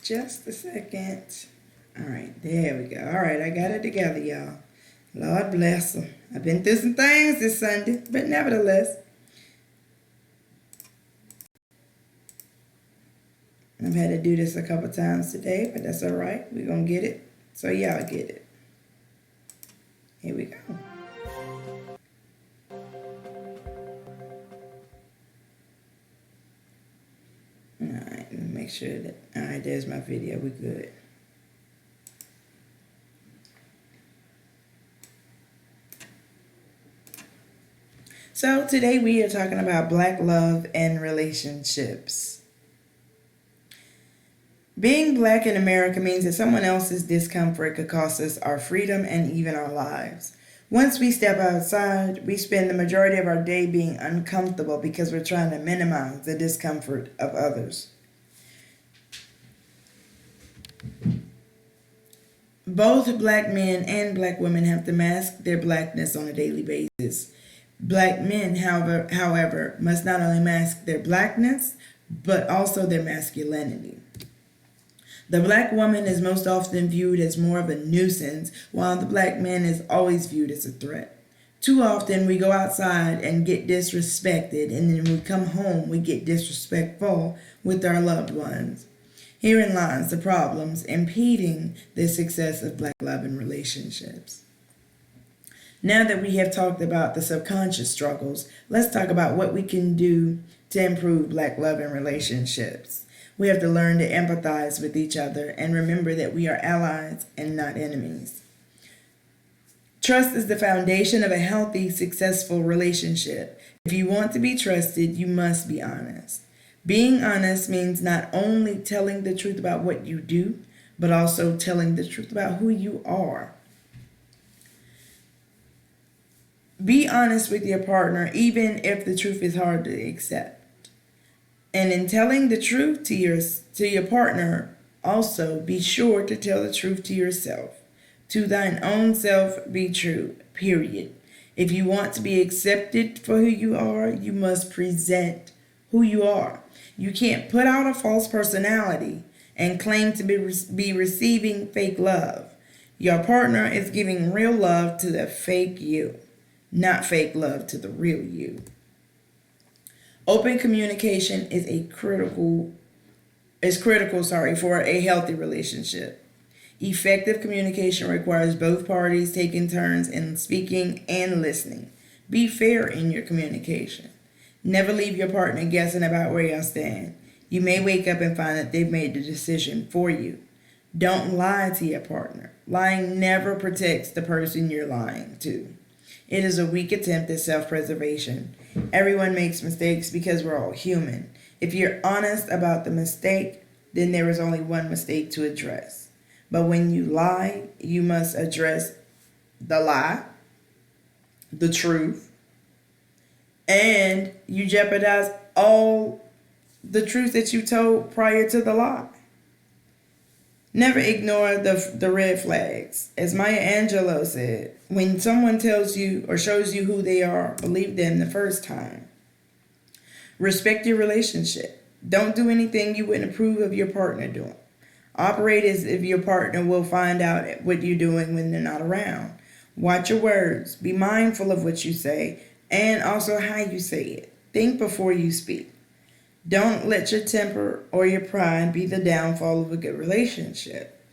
Just a second. All right, there we go. All right, I got it together, y'all. Lord bless them. I've been through some things this Sunday, but nevertheless, I've had to do this a couple times today, but that's all right. We're going to get it so y'all get it. Here we go. All right, let me make sure that, all right, there's my video. We're good. So today we are talking about Black love and relationships. Being Black in America means that someone else's discomfort could cost us our freedom and even our lives. Once we step outside, we spend the majority of our day being uncomfortable because we're trying to minimize the discomfort of others. Both Black men and Black women have to mask their Blackness on a daily basis. Black men, however, must not only mask their Blackness, but also their masculinity. The Black woman is most often viewed as more of a nuisance, while the Black man is always viewed as a threat. Too often we go outside and get disrespected, and then when we come home we get disrespectful with our loved ones. Herein lies the problems impeding the success of Black love and relationships. Now that we have talked about the subconscious struggles, let's talk about what we can do to improve Black love and relationships. We have to learn to empathize with each other and remember that we are allies and not enemies. Trust is the foundation of a healthy, successful relationship. If you want to be trusted, you must be honest. Being honest means not only telling the truth about what you do, but also telling the truth about who you are. Be honest with your partner, even if the truth is hard to accept. And in telling the truth to your partner, also be sure to tell the truth to yourself. To thine own self be true, period. If you want to be accepted for who you are, you must present who you are. You can't put out a false personality and claim to be receiving fake love. Your partner is giving real love to the fake you, not fake love to the real you. Open communication is critical for a healthy relationship. Effective communication requires both parties taking turns in speaking and listening. Be fair in your communication. Never leave your partner guessing about where y'all stand. You may wake up and find that they've made the decision for you. Don't lie to your partner. Lying never protects the person you're lying to. It is a weak attempt at self-preservation. Everyone makes mistakes because we're all human. If you're honest about the mistake, then there is only one mistake to address. But when you lie, you must address the lie, the truth, and you jeopardize all the truth that you told prior to the lie. Never ignore the red flags. As Maya Angelou said, when someone tells you or shows you who they are, believe them the first time. Respect your relationship. Don't do anything you wouldn't approve of your partner doing. Operate as if your partner will find out what you're doing when they're not around. Watch your words. Be mindful of what you say and also how you say it. Think before you speak. Don't let your temper or your pride be the downfall of a good relationship.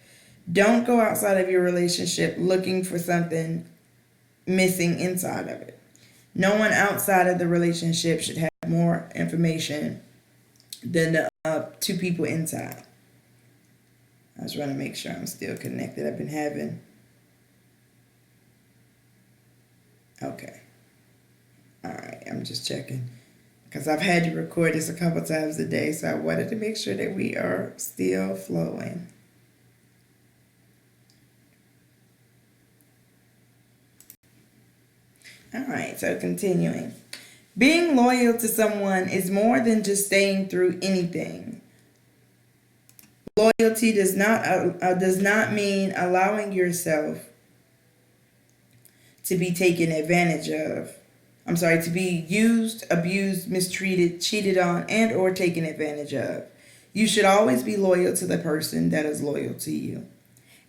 Don't go outside of your relationship looking for something missing inside of it. No one outside of the relationship should have more information than the two people inside. I just want to make sure I'm still connected. I've been having... Okay. All right, I'm just checking. Because I've had to record this a couple times a day, so I wanted to make sure that we are still flowing. All right, so continuing. Being loyal to someone is more than just staying through anything. Loyalty does not mean allowing yourself to be taken advantage of. To be used, abused, mistreated, cheated on, and or taken advantage of. You should always be loyal to the person that is loyal to you.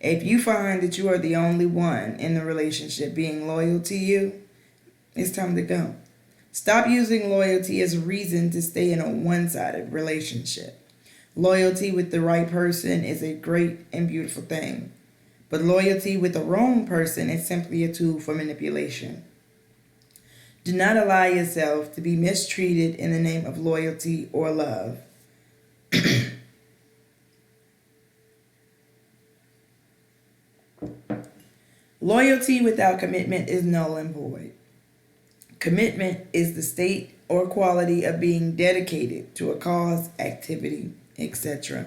If you find that you are the only one in the relationship being loyal to you, it's time to go. Stop using loyalty as a reason to stay in a one sided relationship. Loyalty with the right person is a great and beautiful thing, but loyalty with the wrong person is simply a tool for manipulation. Do not allow yourself to be mistreated in the name of loyalty or love. Loyalty without commitment is null and void. Commitment is the state or quality of being dedicated to a cause, activity, etc.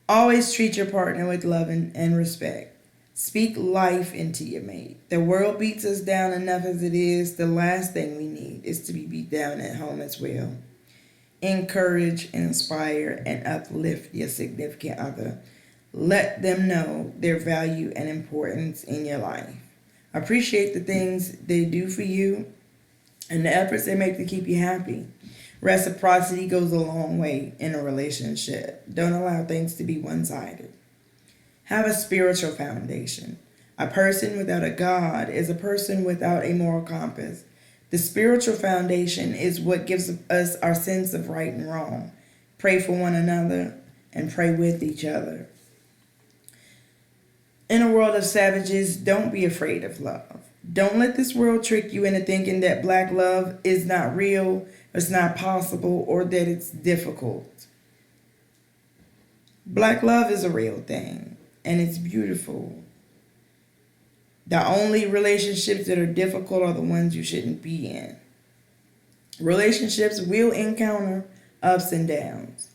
Always treat your partner with love and respect. Speak life into your mate. The world beats us down enough as it is. The last thing we need is to be beat down at home as well. Encourage, inspire, and uplift your significant other. Let them know their value and importance in your life. Appreciate the things they do for you and the efforts they make to keep you happy. Reciprocity goes a long way in a relationship. Don't allow things to be one-sided. Have a spiritual foundation. A person without a God is a person without a moral compass. The spiritual foundation is what gives us our sense of right and wrong. Pray for one another and pray with each other. In a world of savages, don't be afraid of love. Don't let this world trick you into thinking that black love is not real, it's not possible, or that it's difficult. Black love is a real thing, and it's beautiful. The only relationships that are difficult are the ones you shouldn't be in. Relationships will encounter ups and downs.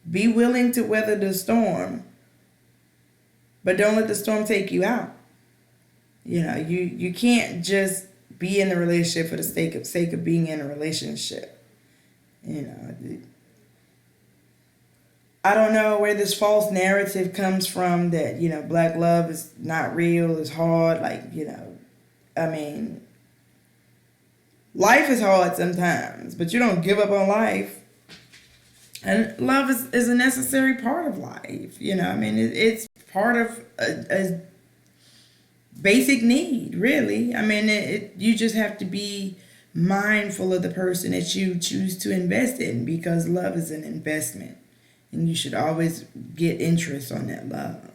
Be willing to weather the storm, but don't let the storm take you out. You can't just be in a relationship for the sake of being in a relationship. I don't know where this false narrative comes from that, black love is not real, it's hard. Life is hard sometimes, but you don't give up on life. And love is a necessary part of life. It's part of a basic need, really. You just have to be mindful of the person that you choose to invest in, because love is an investment. And you should always get interest on that love.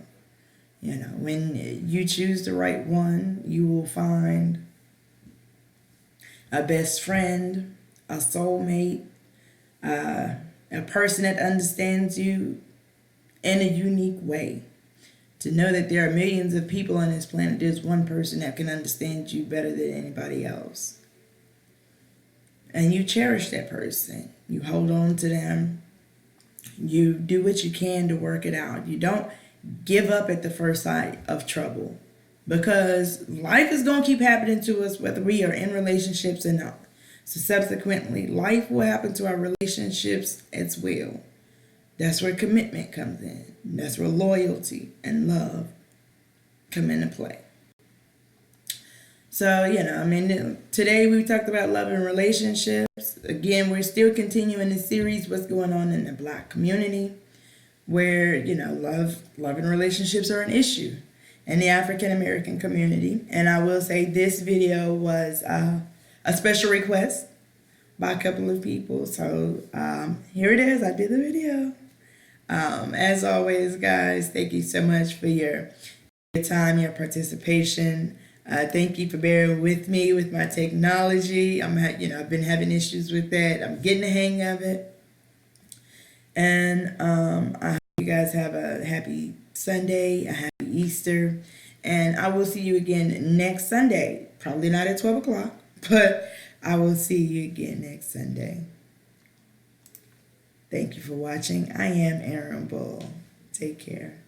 When you choose the right one, you will find a best friend, a soulmate, a person that understands you in a unique way. To know that there are millions of people on this planet, there's one person that can understand you better than anybody else. And you cherish that person. You hold on to them. You do what you can to work it out. You don't give up at the first sight of trouble, because life is going to keep happening to us whether we are in relationships or not. So subsequently, life will happen to our relationships as well. That's where commitment comes in. That's where loyalty and love come into play. So, today we talked about love and relationships. Again, we're still continuing the series, what's going on in the black community, where, love and relationships are an issue in the African American community. And I will say this video was a special request by a couple of people. So here it is. I did the video. As always, guys, thank you so much for your time, your participation. Thank you for bearing with me with my technology. I've been having issues with that. I'm getting the hang of it. And I hope you guys have a happy Sunday, a happy Easter. And I will see you again next Sunday. Probably not at 12 o'clock, but I will see you again next Sunday. Thank you for watching. I am Aaron Bull. Take care.